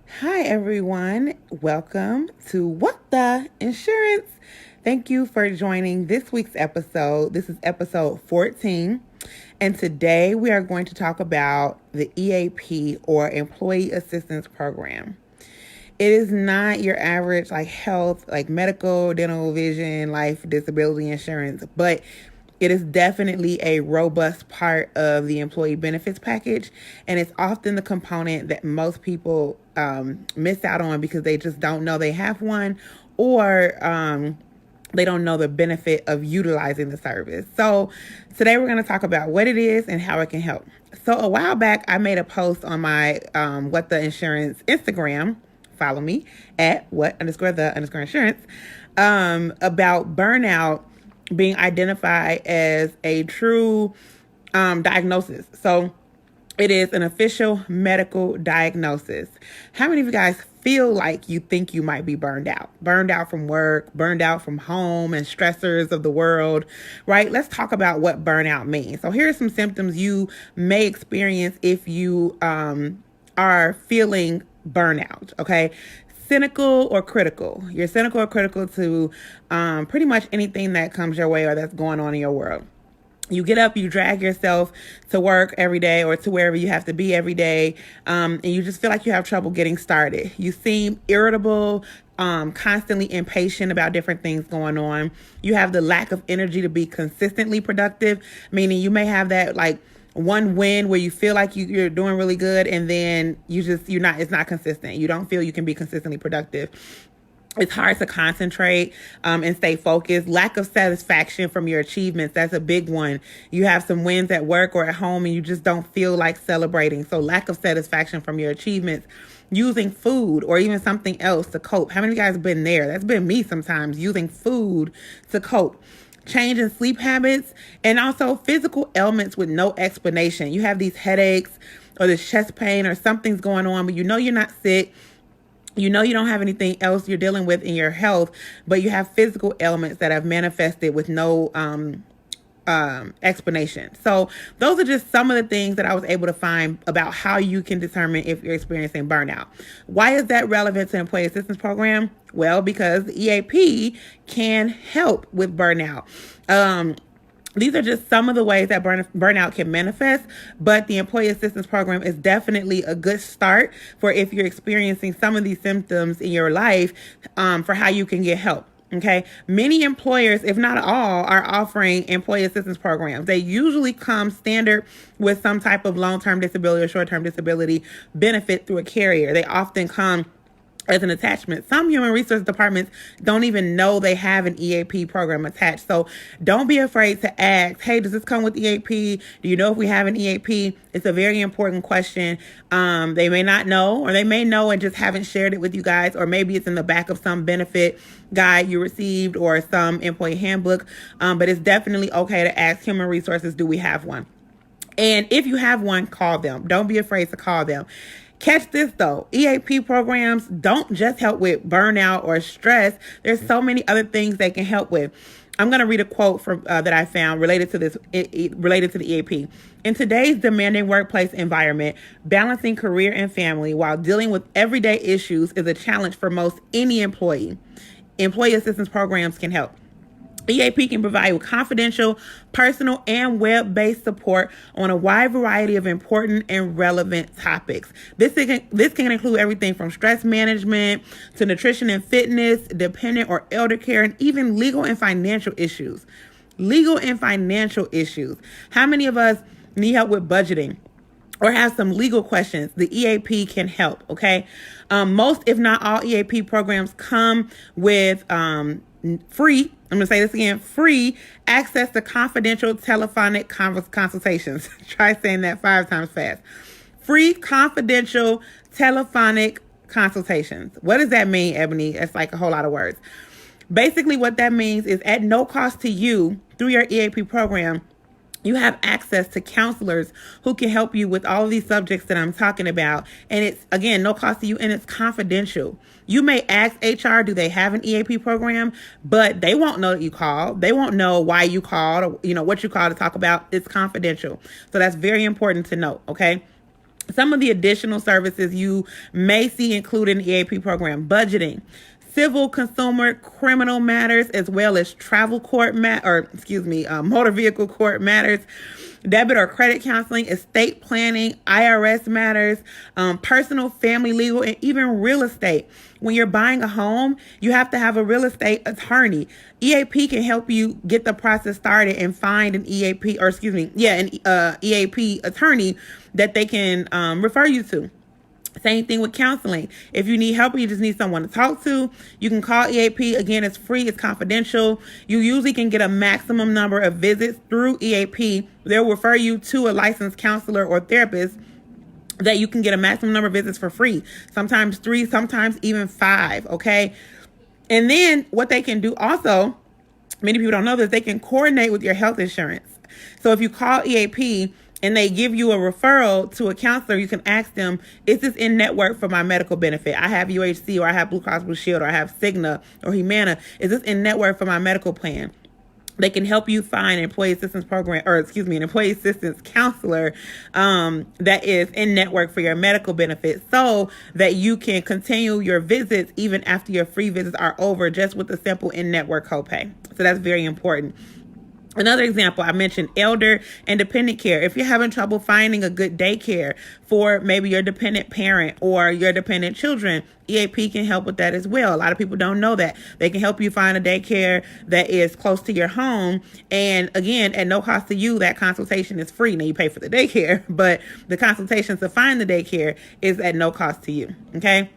Hi, everyone. Welcome to What the Insurance. Thank you for joining this week's episode. This is episode 14. And today we are going to talk about the EAP or Employee Assistance Program. It is not your average health, medical, dental, vision, life, disability insurance, but it is definitely a robust part of the employee benefits package, and it's often the component that most people miss out on because they just don't know they have one, or they don't know the benefit of utilizing the service. So today we're going to talk about what it is and how it can help. So a while back, I made a post on my What the Insurance Instagram. Follow me at what_the_insurance about burnout being identified as a true diagnosis. So it is an official medical diagnosis. How many of you guys feel like you think you might be burned out? Burned out from work, burned out from home and stressors of the world, right? Let's talk about what burnout means. So here are some symptoms you may experience if you are feeling burnout, okay? Cynical or critical. You're cynical or critical to pretty much anything that comes your way or that's going on in your world. You get up, you drag yourself to work every day or to wherever you have to be every day, and you just feel like you have trouble getting started. You seem irritable, constantly impatient about different things going on. You have the lack of energy to be consistently productive, meaning you may have that one win where you feel like you're doing really good, and then it's not consistent. You don't feel you can be consistently productive. It's hard to concentrate and stay focused. Lack of satisfaction from your achievements. That's a big one. You have some wins at work or at home and you just don't feel like celebrating. So lack of satisfaction from your achievements. Using food or even something else to cope. How many of you guys have been there? That's been me sometimes, using food to cope. Change in sleep habits, and also physical ailments with no explanation. You have these headaches or this chest pain or something's going on, but you know you're not sick. You know you don't have anything else you're dealing with in your health, but you have physical ailments that have manifested with no explanation. So those are just some of the things that I was able to find about how you can determine if you're experiencing burnout. Why is that relevant to employee assistance program? Well, because the EAP can help with burnout. These are just some of the ways that burnout can manifest, but the employee assistance program is definitely a good start for if you're experiencing some of these symptoms in your life, for how you can get help. Okay. Many employers, if not all, are offering employee assistance programs. They usually come standard with some type of long-term disability or short-term disability benefit through a carrier. They often come as an attachment. Some human resource departments don't even know they have an EAP program attached. So don't be afraid to ask, hey, does this come with EAP? Do you know if we have an EAP? It's a very important question. They may not know, or they may know and just haven't shared it with you guys, or maybe it's in the back of some benefit guide you received or some employee handbook. But it's definitely okay to ask human resources, do we have one? And if you have one, call them. Don't be afraid to call them. Catch this though, EAP programs don't just help with burnout or stress. There's so many other things they can help with. I'm going to read a quote from that I found related to this, related to the EAP. In today's demanding workplace environment, balancing career and family while dealing with everyday issues is a challenge for most any employee. Employee assistance programs can help. EAP can provide you confidential, personal, and web-based support on a wide variety of important and relevant topics. This can include everything from stress management to nutrition and fitness, dependent or elder care, and even legal and financial issues. Legal and financial issues. How many of us need help with budgeting or have some legal questions? The EAP can help, okay? Most, if not all, EAP programs come with free, I'm going to say this again, free access to confidential telephonic consultations. Try saying that 5 times fast. Free confidential telephonic consultations. What does that mean, Ebony? It's like a whole lot of words. Basically, what that means is at no cost to you through your EAP program, you have access to counselors who can help you with all of these subjects that I'm talking about. And it's, again, no cost to you, and it's confidential. You may ask HR, do they have an EAP program? But they won't know that you called. They won't know why you called or, what you called to talk about. It's confidential. So that's very important to note, okay? Some of the additional services you may see included in the EAP program: budgeting, civil, consumer, criminal matters, as well as travel court motor vehicle court matters, debit or credit counseling, estate planning, IRS matters, personal, family, legal, and even real estate. When you're buying a home, you have to have a real estate attorney. EAP can help you get the process started and find an EAP attorney that they can refer you to. Same thing with counseling. If you need help or you just need someone to talk to, you can call EAP. Again, it's free, it's confidential. You usually can get a maximum number of visits through EAP. They'll refer you to a licensed counselor or therapist that you can get a maximum number of visits for free. Sometimes 3, sometimes even 5, okay? And then what they can do also, many people don't know this, they can coordinate with your health insurance. So if you call EAP and they give you a referral to a counselor, you can ask them, is this in network for my medical benefit? I have UHC, or I have Blue Cross Blue Shield, or I have Cigna or Humana. Is this in network for my medical plan? They can help you find an employee assistance counselor that is in network for your medical benefits, so that you can continue your visits even after your free visits are over, just with a simple in-network copay. So that's very important. Another example, I mentioned elder and dependent care. If you're having trouble finding a good daycare for maybe your dependent parent or your dependent children, EAP can help with that as well. A lot of people don't know that. They can help you find a daycare that is close to your home. And again, at no cost to you, that consultation is free. Now you pay for the daycare, but the consultation to find the daycare is at no cost to you. Okay.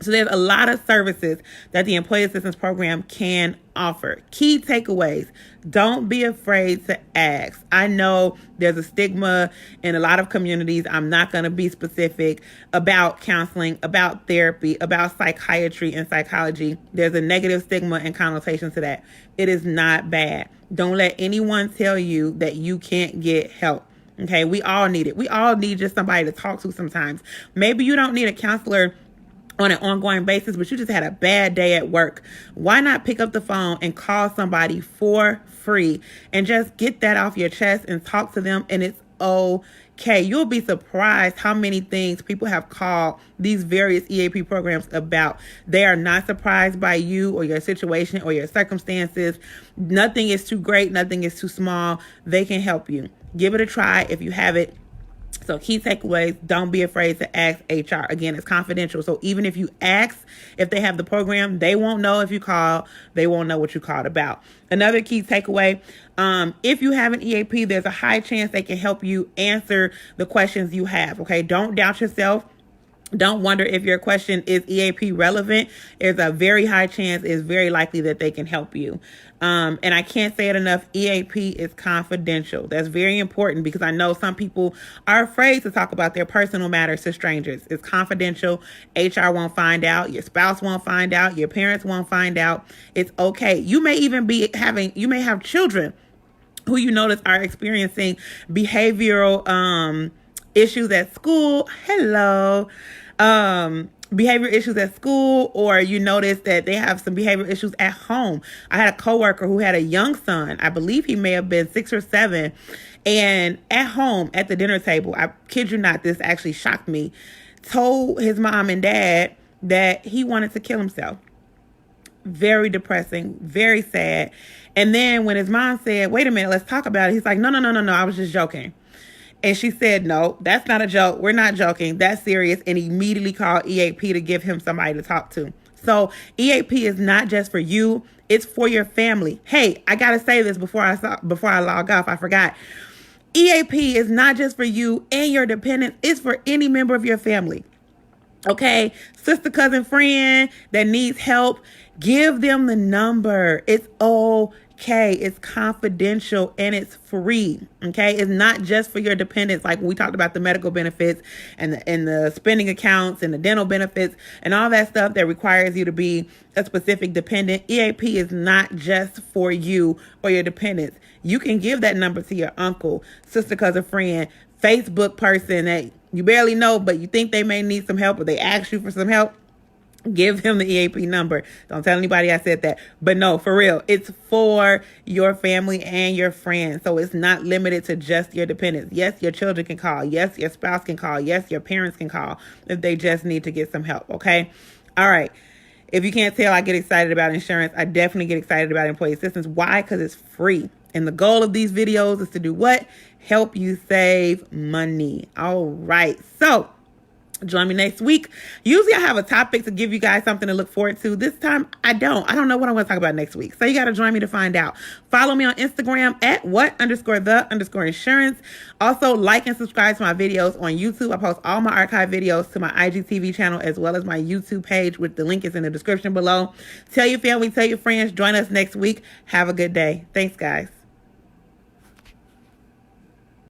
So there's a lot of services that the Employee Assistance Program can offer. Key takeaways: don't be afraid to ask. I know there's a stigma in a lot of communities. I'm not going to be specific about counseling, about therapy, about psychiatry and psychology. There's a negative stigma and connotation to that. It is not bad. Don't let anyone tell you that you can't get help. Okay, we all need it. We all need just somebody to talk to sometimes. Maybe you don't need a counselor on an ongoing basis, but you just had a bad day at work. Why not pick up the phone and call somebody for free and just get that off your chest and talk to them, and it's okay. You'll be surprised how many things people have called these various EAP programs about. They are not surprised by you or your situation or your circumstances. Nothing is too great. Nothing is too small. They can help you. Give it a try if you have it. So key takeaways: don't be afraid to ask HR. Again, it's confidential. So even if you ask if they have the program, they won't know if you call. They won't know what you called about. Another key takeaway: if you have an EAP, there's a high chance they can help you answer the questions you have. Okay, don't doubt yourself. Don't wonder if your question is EAP relevant. There's a very high chance, it's very likely that they can help you. And I can't say it enough, EAP is confidential. That's very important, because I know some people are afraid to talk about their personal matters to strangers. It's confidential. HR won't find out. Your spouse won't find out. Your parents won't find out. It's okay. You may have children who you notice are experiencing behavioral issues at school. Behavior issues at school, or you notice that they have some behavior issues at home. I had a coworker who had a young son. I believe he may have been 6 or 7. And at home, at the dinner table, I kid you not, this actually shocked me, told his mom and dad that he wanted to kill himself. Very depressing, very sad. And then when his mom said, wait a minute, let's talk about it, he's like, no, I was just joking. And she said, no, that's not a joke. We're not joking. That's serious. And immediately called EAP to give him somebody to talk to. So EAP is not just for you. It's for your family. Hey, I got to say this before I log off. I forgot. EAP is not just for you and your dependents. It's for any member of your family. Okay? Sister, cousin, friend that needs help, give them the number. It's okay. It's confidential and it's free. Okay. It's not just for your dependents. Like we talked about the medical benefits and the spending accounts and the dental benefits and all that stuff that requires you to be a specific dependent. EAP is not just for you or your dependents. You can give that number to your uncle, sister, cousin, friend, Facebook person that you barely know, but you think they may need some help, or they ask you for some help. Give him the EAP number. Don't tell anybody I said that. But no, for real, it's for your family and your friends. So it's not limited to just your dependents. Yes, your children can call. Yes, your spouse can call. Yes, your parents can call if they just need to get some help. Okay. All right. If you can't tell, I get excited about insurance. I definitely get excited about employee assistance. Why? Because it's free. And the goal of these videos is to do what? Help you save money. All right. So join me next week. Usually I have a topic to give you guys something to look forward to. This time I don't know what I'm going to talk about next week. So you got to join me to find out. Follow me on Instagram at @what_the_insurance. Also like and subscribe to my videos on YouTube. I post all my archive videos to my IGTV channel as well as my YouTube page, which the link is in the description below. Tell your family, tell your friends, join us next week. Have a good day. Thanks guys.